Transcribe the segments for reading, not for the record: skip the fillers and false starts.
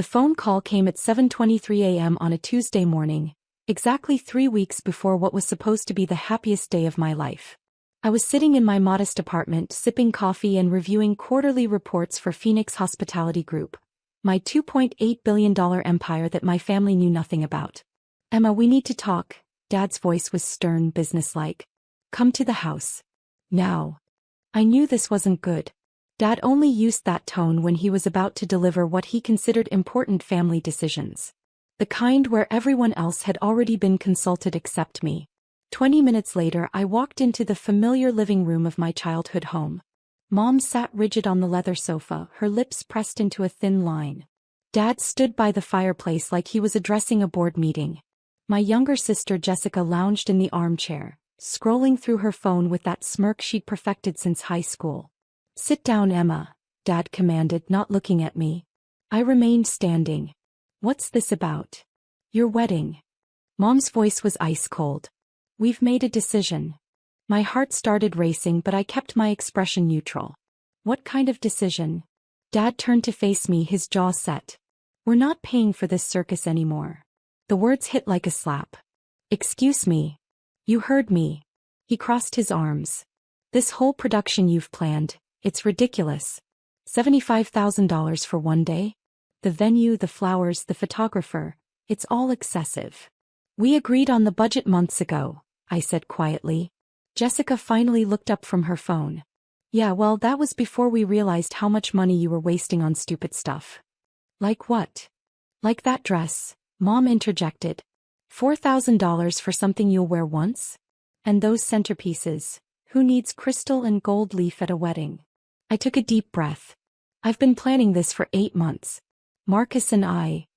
The phone call came at 7:23 a.m. on a Tuesday morning, exactly 3 weeks before what was supposed to be the happiest day of my life. I was sitting in my modest apartment sipping coffee and reviewing quarterly reports for Phoenix Hospitality Group, my $2.8 billion empire that my family knew nothing about. "Emma, we need to talk." Dad's voice was stern, businesslike. "Come to the house. Now." I knew this wasn't good. Dad only used that tone when he was about to deliver what he considered important family decisions. The kind where everyone else had already been consulted except me. 20 minutes later, I walked into the familiar living room of my childhood home. Mom sat rigid on the leather sofa, her lips pressed into a thin line. Dad stood by the fireplace like he was addressing a board meeting. My younger sister Jessica lounged in the armchair, scrolling through her phone with that smirk she'd perfected since high school. "Sit down, Emma," Dad commanded, not looking at me. I remained standing. "What's this about?" "Your wedding." Mom's voice was ice cold. "We've made a decision." My heart started racing, but I kept my expression neutral. "What kind of decision?" Dad turned to face me, his jaw set. "We're not paying for this circus anymore." The words hit like a slap. "Excuse me." "You heard me." He crossed his arms. "This whole production you've planned, it's ridiculous. $75,000 for one day? The venue, the flowers, the photographer, it's all excessive." "We agreed on the budget months ago," I said quietly. Jessica finally looked up from her phone. "Yeah, well, that was before we realized how much money you were wasting on stupid stuff." "Like what?" "Like that dress," Mom interjected. $4,000 for something you'll wear once? And those centerpieces. Who needs crystal and gold leaf at a wedding? I took a deep breath. "I've been planning this for 8 months. Marcus and I."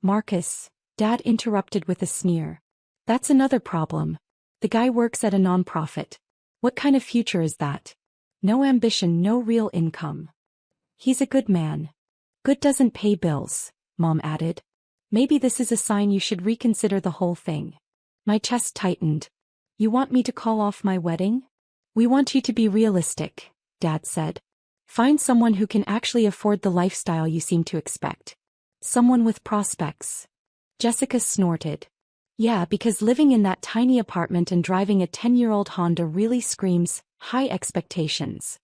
"Marcus," Dad interrupted with a sneer. "That's another problem. The guy works at a nonprofit. What kind of future is that? No ambition, no real income." "He's a good man." "Good doesn't pay bills," Mom added. "Maybe this is a sign you should reconsider the whole thing." My chest tightened. "You want me to call off my wedding?" "We want you to be realistic," Dad said. "Find someone who can actually afford the lifestyle you seem to expect. Someone with prospects." Jessica snorted. "Yeah, because living in that tiny apartment and driving a 10-year-old Honda really screams high expectations."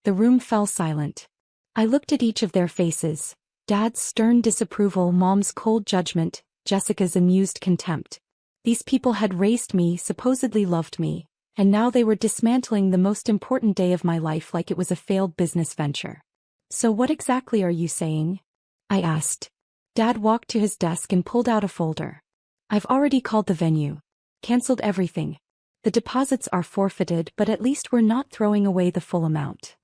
The room fell silent. I looked at each of their faces. Dad's stern disapproval, Mom's cold judgment, Jessica's amused contempt. These people had raised me, supposedly loved me, and now they were dismantling the most important day of my life like it was a failed business venture. "So what exactly are you saying?" I asked. Dad walked to his desk and pulled out a folder. "I've already called the venue. Canceled everything. The deposits are forfeited, but at least we're not throwing away the full amount."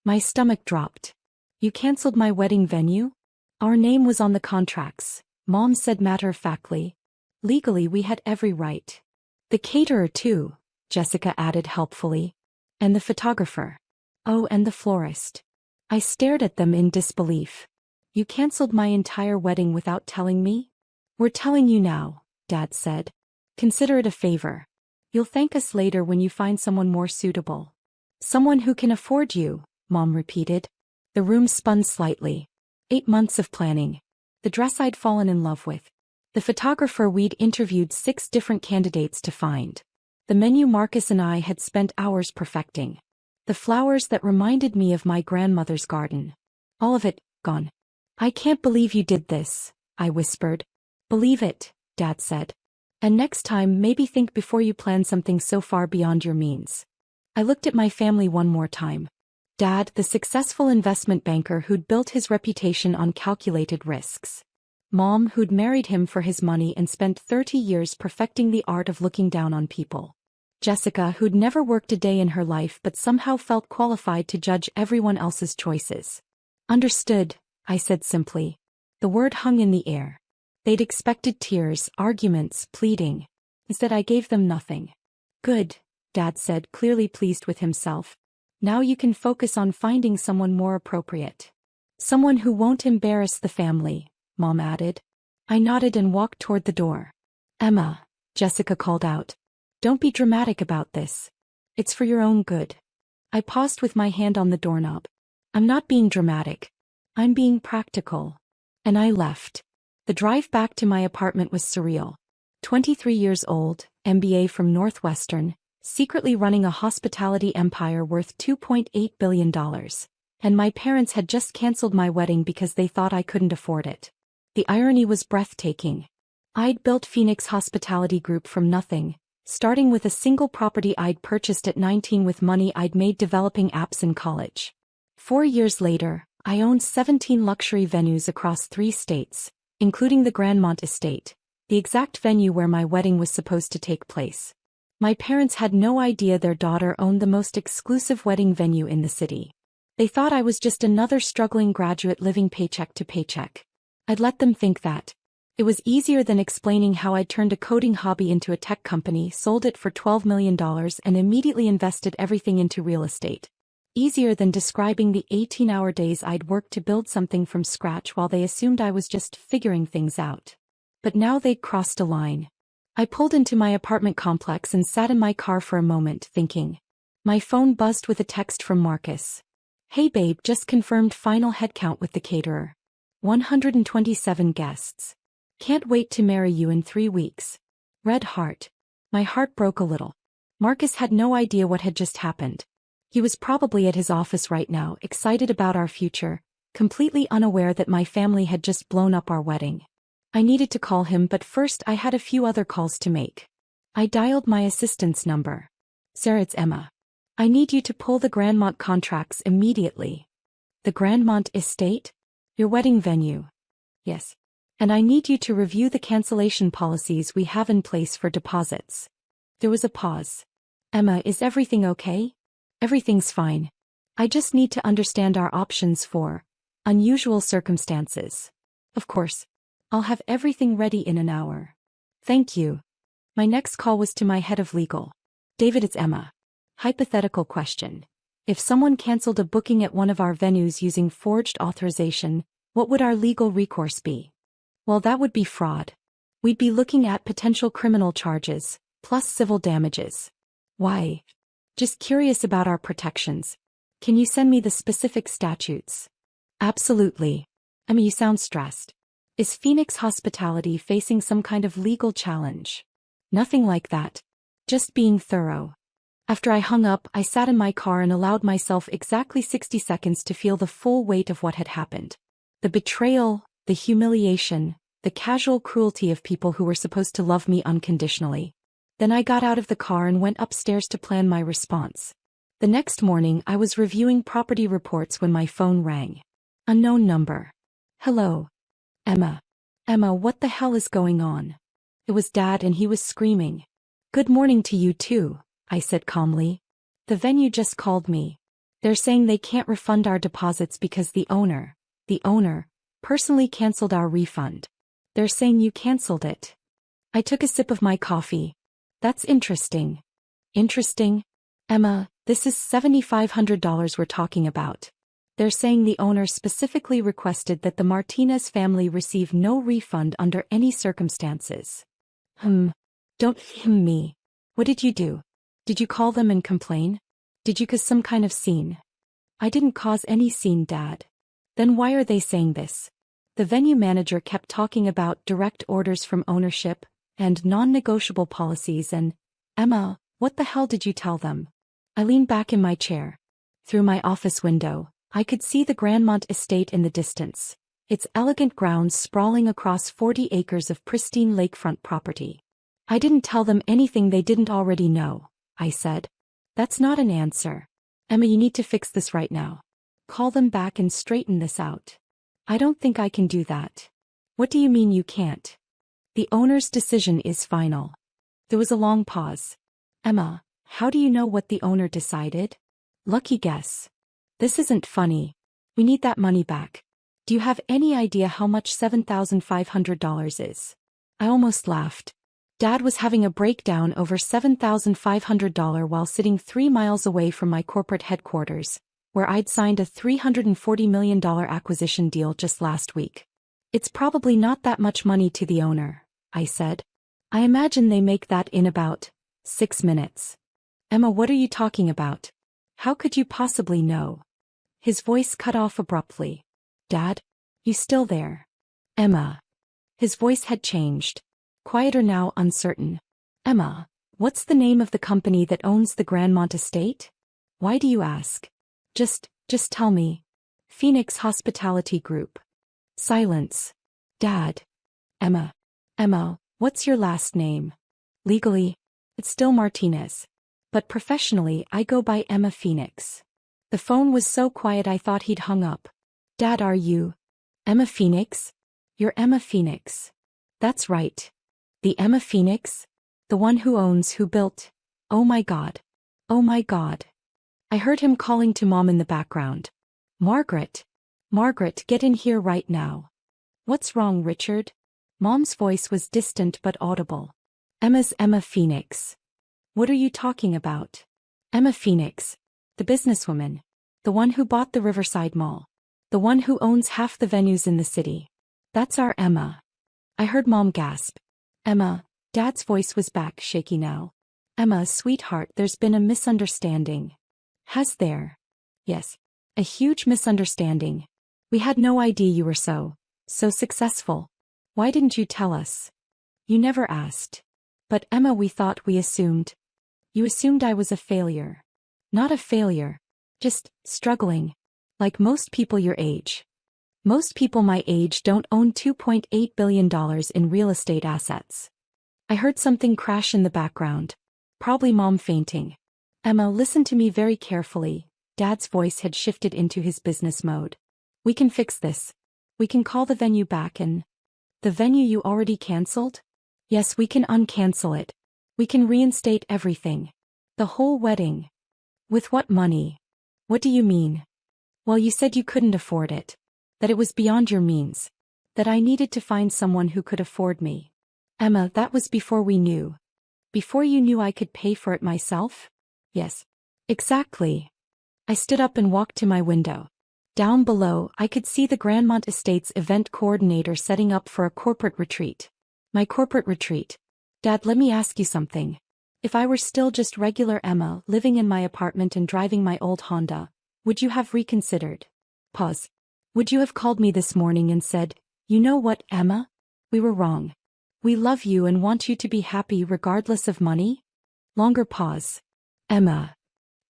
My stomach dropped. "You canceled my wedding venue?" "Our name was on the contracts," Mom said matter-of-factly. "Legally we had every right." "The caterer too," Jessica added helpfully. "And the photographer." "Oh, and the florist." I stared at them in disbelief. "You canceled my entire wedding without telling me?" "We're telling you now," Dad said. "Consider it a favor. You'll thank us later when you find someone more suitable." "Someone who can afford you," Mom repeated. The room spun slightly. 8 months of planning. The dress I'd fallen in love with. The photographer we'd interviewed 6 different candidates to find. The menu Marcus and I had spent hours perfecting. The flowers that reminded me of my grandmother's garden. All of it, gone. "I can't believe you did this," I whispered. "Believe it," Dad said. "And next time maybe think before you plan something so far beyond your means." I looked at my family one more time. Dad, the successful investment banker who'd built his reputation on calculated risks. Mom, who'd married him for his money and spent 30 years perfecting the art of looking down on people. Jessica, who'd never worked a day in her life but somehow felt qualified to judge everyone else's choices. "Understood," I said simply. The word hung in the air. They'd expected tears, arguments, pleading. Instead I gave them nothing. "Good," Dad said, clearly pleased with himself. "Now you can focus on finding someone more appropriate. Someone who won't embarrass the family," Mom added. I nodded and walked toward the door. "Emma," Jessica called out. "Don't be dramatic about this. It's for your own good." I paused with my hand on the doorknob. "I'm not being dramatic. I'm being practical." And I left. The drive back to my apartment was surreal. 23 years old, MBA from Northwestern, secretly running a hospitality empire worth $2.8 billion. And my parents had just canceled my wedding because they thought I couldn't afford it. The irony was breathtaking. I'd built Phoenix Hospitality Group from nothing, starting with a single property I'd purchased at 19 with money I'd made developing apps in college. 4 years later, I owned 17 luxury venues across 3 states, including the Grandmont Estate, the exact venue where my wedding was supposed to take place. My parents had no idea their daughter owned the most exclusive wedding venue in the city. They thought I was just another struggling graduate living paycheck to paycheck. I'd let them think that. It was easier than explaining how I'd turned a coding hobby into a tech company, sold it for $12 million, and immediately invested everything into real estate. Easier than describing the 18-hour days I'd worked to build something from scratch while they assumed I was just figuring things out. But now they'd crossed a line. I pulled into my apartment complex and sat in my car for a moment, thinking. My phone buzzed with a text from Marcus. "Hey babe, just confirmed final headcount with the caterer. 127 guests. Can't wait to marry you in 3 weeks. Red heart." My heart broke a little. Marcus had no idea what had just happened. He was probably at his office right now, excited about our future, completely unaware that my family had just blown up our wedding. I needed to call him, but first I had a few other calls to make. I dialed my assistant's number. "Sarah, it's Emma. I need you to pull the Grandmont contracts immediately." "The Grandmont Estate? Your wedding venue?" "Yes. And I need you to review the cancellation policies we have in place for deposits." There was a pause. "Emma, is everything okay?" "Everything's fine. I just need to understand our options for unusual circumstances." "Of course. I'll have everything ready in an hour." "Thank you." My next call was to my head of legal. "David, it's Emma. Hypothetical question. If someone canceled a booking at one of our venues using forged authorization, what would our legal recourse be?" "Well, that would be fraud. We'd be looking at potential criminal charges, plus civil damages." "Why?" "Just curious about our protections. Can you send me the specific statutes?" "Absolutely." "Emma, you sound stressed. Is Phoenix Hospitality facing some kind of legal challenge?" "Nothing like that. Just being thorough." After I hung up, I sat in my car and allowed myself exactly 60 seconds to feel the full weight of what had happened. The betrayal, the humiliation, the casual cruelty of people who were supposed to love me unconditionally. Then I got out of the car and went upstairs to plan my response. The next morning I was reviewing property reports when my phone rang. Unknown number. "Hello. Emma." "Emma, what the hell is going on?" It was Dad, and he was screaming. "Good morning to you too," I said calmly. "The venue just called me. They're saying they can't refund our deposits because the owner, personally canceled our refund. They're saying you canceled it." I took a sip of my coffee. "That's interesting." "Interesting? Emma, this is $7,500 we're talking about. They're saying the owner specifically requested that the Martinez family receive no refund under any circumstances." Don't me. What did you do? Did you call them and complain? Did you cause some kind of scene?" "I didn't cause any scene, Dad." "Then why are they saying this?" The venue manager kept talking about direct orders from ownership and non-negotiable policies, and, "Emma, what the hell did you tell them?" I leaned back in my chair. Through my office window, I could see the Grandmont Estate in the distance, its elegant grounds sprawling across 40 acres of pristine lakefront property. "I didn't tell them anything they didn't already know," I said. "That's not an answer. Emma, you need to fix this right now. Call them back and straighten this out." "I don't think I can do that." "What do you mean you can't?" "The owner's decision is final." There was a long pause. "Emma, how do you know what the owner decided?" "Lucky guess." "This isn't funny. We need that money back. Do you have any idea how much $7,500 is?" I almost laughed. Dad was having a breakdown over $7,500 while sitting 3 miles away from my corporate headquarters, where I'd signed a $340 million acquisition deal just last week. "It's probably not that much money to the owner," I said. "I imagine they make that in about 6 minutes." "Emma, what are you talking about? How could you possibly know?" His voice cut off abruptly. "Dad? You still there?" Emma. His voice had changed. Quieter now, uncertain. Emma, what's the name of the company that owns the Grandmont estate? Why do you ask? Just tell me. Phoenix Hospitality Group. Silence. Dad. Emma. Emma, what's your last name? Legally, it's still Martinez. But professionally, I go by Emma Phoenix. The phone was so quiet I thought he'd hung up. Dad, are you? Emma Phoenix? You're Emma Phoenix. That's right. The Emma Phoenix? The one who owns, who built. Oh my God. Oh my God. I heard him calling to Mom in the background. Margaret. Margaret, get in here right now. What's wrong, Richard? Mom's voice was distant but audible. Emma's Emma Phoenix. What are you talking about? Emma Phoenix. The businesswoman. The one who bought the Riverside Mall. The one who owns half the venues in the city. That's our Emma. I heard Mom gasp. Emma. Dad's voice was back, shaky now. Emma, sweetheart, there's been a misunderstanding. Has there? Yes. A huge misunderstanding. We had no idea you were so successful. Why didn't you tell us? You never asked. But Emma, we assumed. You assumed I was a failure. Not a failure. Just struggling. Like most people your age. Most people my age don't own $2.8 billion in real estate assets. I heard something crash in the background. Probably Mom fainting. Emma, listen to me very carefully. Dad's voice had shifted into his business mode. We can fix this. We can call the venue back and... The venue you already canceled? Yes, we can uncancel it. We can reinstate everything. The whole wedding. With what money? What do you mean? Well, you said you couldn't afford it. That it was beyond your means. That I needed to find someone who could afford me. Emma, that was before we knew. Before you knew I could pay for it myself? Yes. Exactly. I stood up and walked to my window. Down below, I could see the Grandmont Estates event coordinator setting up for a corporate retreat. My corporate retreat. Dad, let me ask you something. If I were still just regular Emma, living in my apartment and driving my old Honda, would you have reconsidered? Pause. Would you have called me this morning and said, you know what, Emma? We were wrong. We love you and want you to be happy regardless of money? Longer pause. Emma.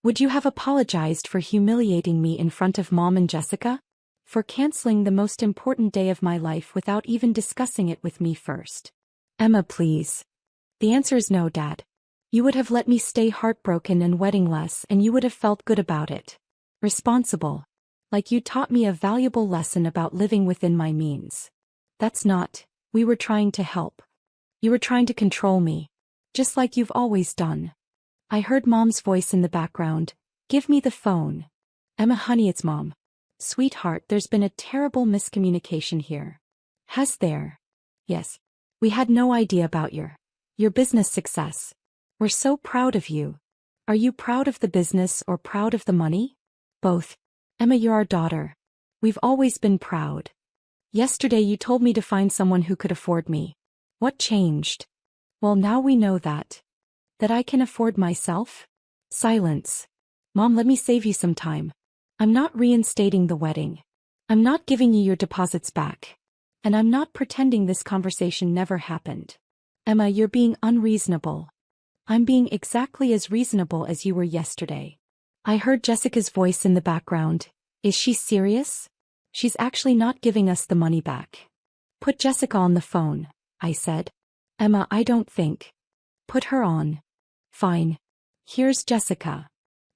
Would you have apologized for humiliating me in front of Mom and Jessica? For canceling the most important day of my life without even discussing it with me first? Emma, please. The answer is no, Dad. You would have let me stay heartbroken and weddingless, and you would have felt good about it. Responsible. Like you taught me a valuable lesson about living within my means. That's not. We were trying to help. You were trying to control me. Just like you've always done. I heard Mom's voice in the background. Give me the phone. Emma, honey, it's Mom. Sweetheart, there's been a terrible miscommunication here. Has there? Yes. We had no idea about your business success. We're so proud of you. Are you proud of the business or proud of the money? Both. Emma, you're our daughter. We've always been proud. Yesterday you told me to find someone who could afford me. What changed? Well, now we know that I can afford myself? Silence. Mom, let me save you some time. I'm not reinstating the wedding. I'm not giving you your deposits back. And I'm not pretending this conversation never happened. Emma, you're being unreasonable. I'm being exactly as reasonable as you were yesterday. I heard Jessica's voice in the background. Is she serious? She's actually not giving us the money back. Put Jessica on the phone, I said. Emma, I don't think. Put her on. Fine. Here's Jessica.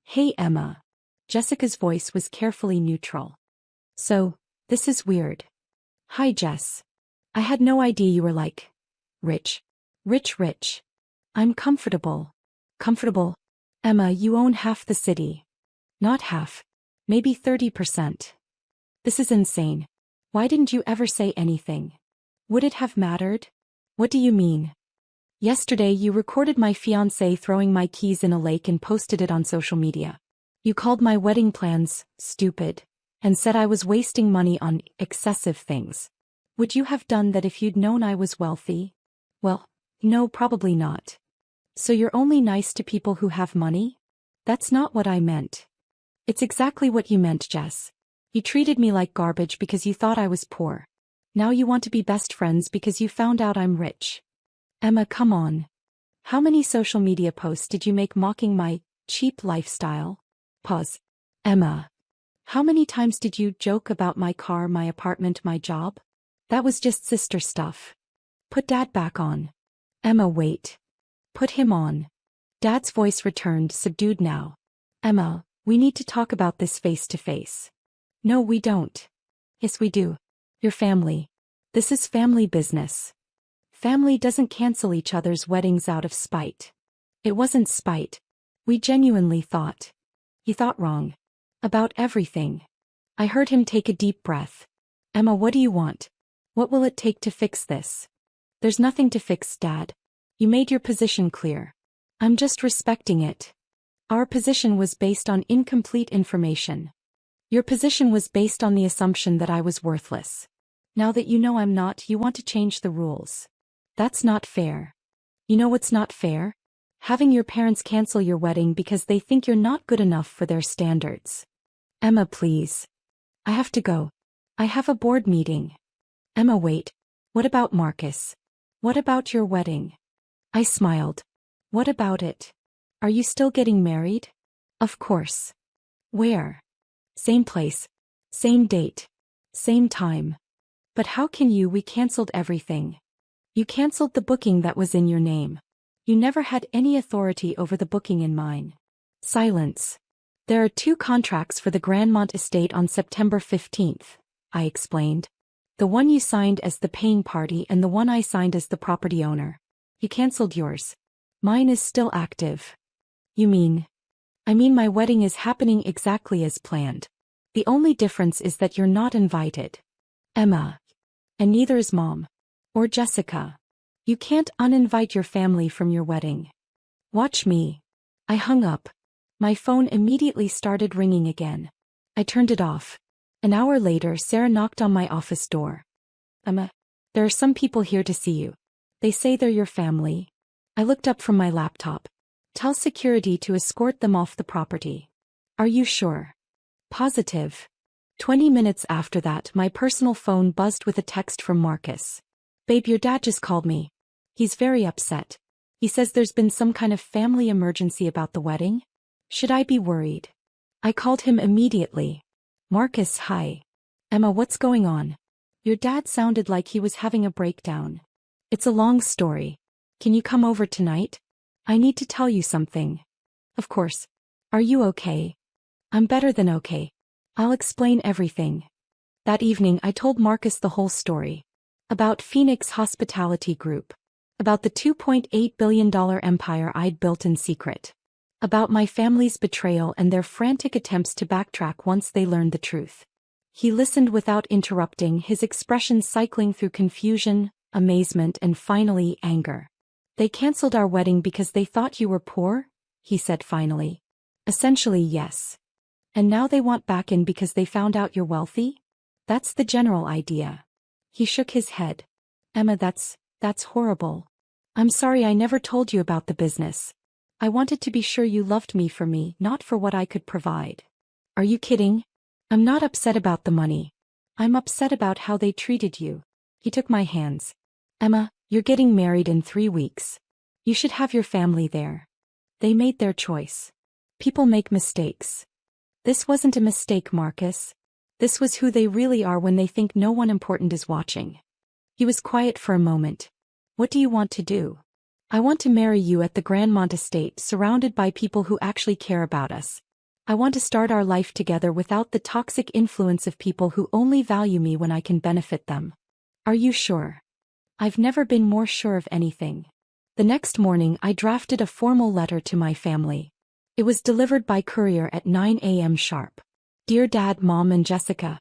Hey, Emma. Jessica's voice was carefully neutral. So, this is weird. Hi, Jess. I had no idea you were like... rich. Rich. I'm comfortable. Comfortable? Emma, you own half the city. Not half. Maybe 30%. This is insane. Why didn't you ever say anything? Would it have mattered? What do you mean? Yesterday you recorded my fiancé throwing my keys in a lake and posted it on social media. You called my wedding plans stupid and said I was wasting money on excessive things. Would you have done that if you'd known I was wealthy? Well, no, probably not. So you're only nice to people who have money? That's not what I meant. It's exactly what you meant, Jess. You treated me like garbage because you thought I was poor. Now you want to be best friends because you found out I'm rich. Emma, come on. How many social media posts did you make mocking my cheap lifestyle? Pause. Emma. How many times did you joke about my car, my apartment, my job? That was just sister stuff. Put Dad back on. Emma, wait. Put him on. Dad's voice returned, subdued now. Emma, we need to talk about this face to face. No, we don't. Yes, we do. Your family. This is family business. Family doesn't cancel each other's weddings out of spite. It wasn't spite. We genuinely thought. You thought wrong. About everything. I heard him take a deep breath. Emma, what do you want? What will it take to fix this? There's nothing to fix, Dad. You made your position clear. I'm just respecting it. Our position was based on incomplete information. Your position was based on the assumption that I was worthless. Now that you know I'm not, you want to change the rules. That's not fair. You know what's not fair? Having your parents cancel your wedding because they think you're not good enough for their standards. Emma, please. I have to go. I have a board meeting. Emma, wait. What about Marcus? What about your wedding? I smiled. What about it? Are you still getting married? Of course. Where? Same place. Same date. Same time. But how can you? We canceled everything. You canceled the booking that was in your name. You never had any authority over the booking in mine. Silence. There are 2 contracts for the Grandmont estate on September 15th, I explained. The one you signed as the paying party and the one I signed as the property owner. You canceled yours. Mine is still active. You mean? I mean my wedding is happening exactly as planned. The only difference is that you're not invited. Emma. And neither is Mom. Or Jessica. You can't uninvite your family from your wedding. Watch me. I hung up. My phone immediately started ringing again. I turned it off. An hour later, Sarah knocked on my office door. Emma, there are some people here to see you. They say they're your family. I looked up from my laptop. Tell security to escort them off the property. Are you sure? Positive. 20 minutes after that, my personal phone buzzed with a text from Marcus. Babe, your dad just called me. He's very upset. He says there's been some kind of family emergency about the wedding. Should I be worried? I called him immediately. Marcus, hi. Emma, what's going on? Your dad sounded like he was having a breakdown. It's a long story. Can you come over tonight? I need to tell you something. Of course. Are you okay? I'm better than okay. I'll explain everything. That evening I told Marcus the whole story. About Phoenix Hospitality Group. About the $2.8 billion empire I'd built in secret. About my family's betrayal and their frantic attempts to backtrack once they learned the truth. He listened without interrupting, his expression cycling through confusion, amazement, and finally anger. They canceled our wedding because they thought you were poor? He said finally. Essentially, yes. And now they want back in because they found out you're wealthy? That's the general idea. He shook his head. Emma, that's horrible. I'm sorry I never told you about the business. I wanted to be sure you loved me for me, not for what I could provide. Are you kidding? I'm not upset about the money. I'm upset about how they treated you. He took my hands. Emma, you're getting married in 3 weeks. You should have your family there. They made their choice. People make mistakes. This wasn't a mistake, Marcus. This was who they really are when they think no one important is watching. He was quiet for a moment. What do you want to do? I want to marry you at the Grandmont estate, surrounded by people who actually care about us. I want to start our life together without the toxic influence of people who only value me when I can benefit them. Are you sure? I've never been more sure of anything. The next morning I drafted a formal letter to my family. It was delivered by courier at 9 a.m. sharp. Dear Dad, Mom, and Jessica.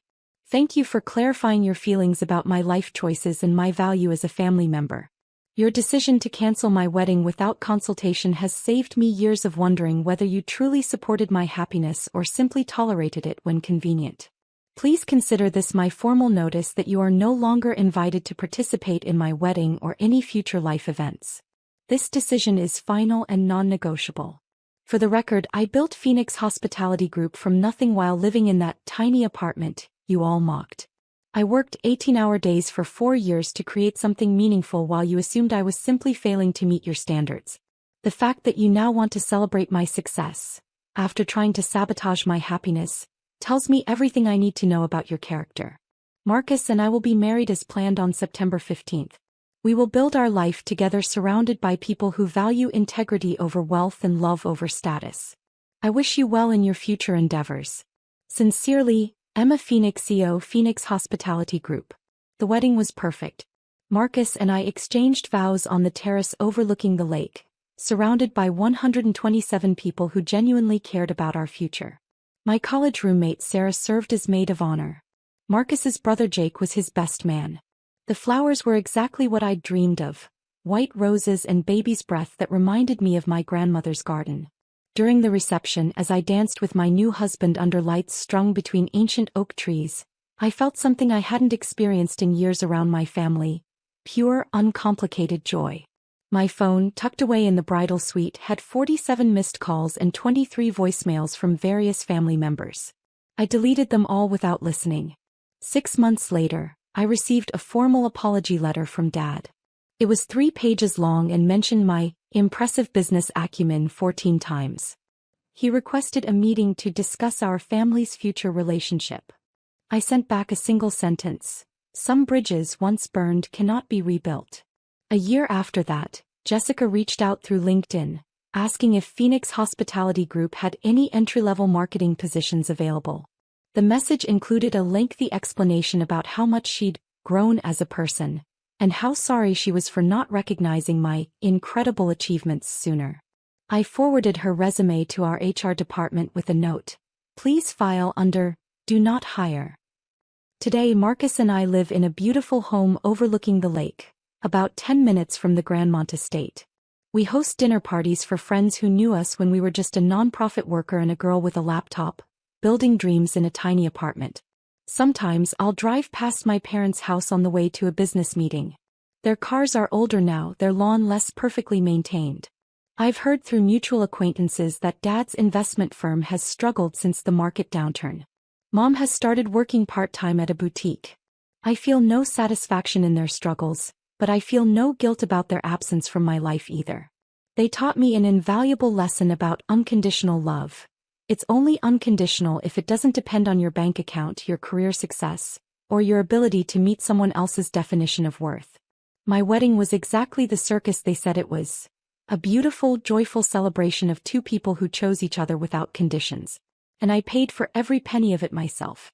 Thank you for clarifying your feelings about my life choices and my value as a family member. Your decision to cancel my wedding without consultation has saved me years of wondering whether you truly supported my happiness or simply tolerated it when convenient. Please consider this my formal notice that you are no longer invited to participate in my wedding or any future life events. This decision is final and non-negotiable. For the record, I built Phoenix Hospitality Group from nothing while living in that tiny apartment you all mocked. I worked 18-hour days for 4 years to create something meaningful while you assumed I was simply failing to meet your standards. The fact that you now want to celebrate my success, after trying to sabotage my happiness, tells me everything I need to know about your character. Marcus and I will be married as planned on September 15th. We will build our life together surrounded by people who value integrity over wealth and love over status. I wish you well in your future endeavors. Sincerely, Emma Phoenix, CEO, Phoenix Hospitality Group. The wedding was perfect. Marcus and I exchanged vows on the terrace overlooking the lake, surrounded by 127 people who genuinely cared about our future. My college roommate Sarah served as maid of honor. Marcus's brother Jake was his best man. The flowers were exactly what I'd dreamed of, white roses and baby's breath that reminded me of my grandmother's garden. During the reception, as I danced with my new husband under lights strung between ancient oak trees, I felt something I hadn't experienced in years around my family: pure, uncomplicated joy. My phone, tucked away in the bridal suite, had 47 missed calls and 23 voicemails from various family members. I deleted them all without listening. 6 months later, I received a formal apology letter from Dad. It was 3 pages long and mentioned my impressive business acumen 14 times. He requested a meeting to discuss our family's future relationship. I sent back a single sentence: "Some bridges once burned cannot be rebuilt." A year after that, Jessica reached out through LinkedIn, asking if Phoenix Hospitality Group had any entry-level marketing positions available. The message included a lengthy explanation about how much she'd grown as a person, and how sorry she was for not recognizing my incredible achievements sooner. I forwarded her resume to our HR department with a note: "Please file under Do Not Hire." Today Marcus and I live in a beautiful home overlooking the lake, about 10 minutes from the Grandmont estate. We host dinner parties for friends who knew us when we were just a nonprofit worker and a girl with a laptop, building dreams in a tiny apartment. Sometimes I'll drive past my parents' house on the way to a business meeting. Their cars are older now, their lawn less perfectly maintained. I've heard through mutual acquaintances that Dad's investment firm has struggled since the market downturn. Mom has started working part-time at a boutique. I feel no satisfaction in their struggles, but I feel no guilt about their absence from my life either. They taught me an invaluable lesson about unconditional love. It's only unconditional if it doesn't depend on your bank account, your career success, or your ability to meet someone else's definition of worth. My wedding was exactly the circus they said it was: a beautiful, joyful celebration of 2 people who chose each other without conditions. And I paid for every penny of it myself.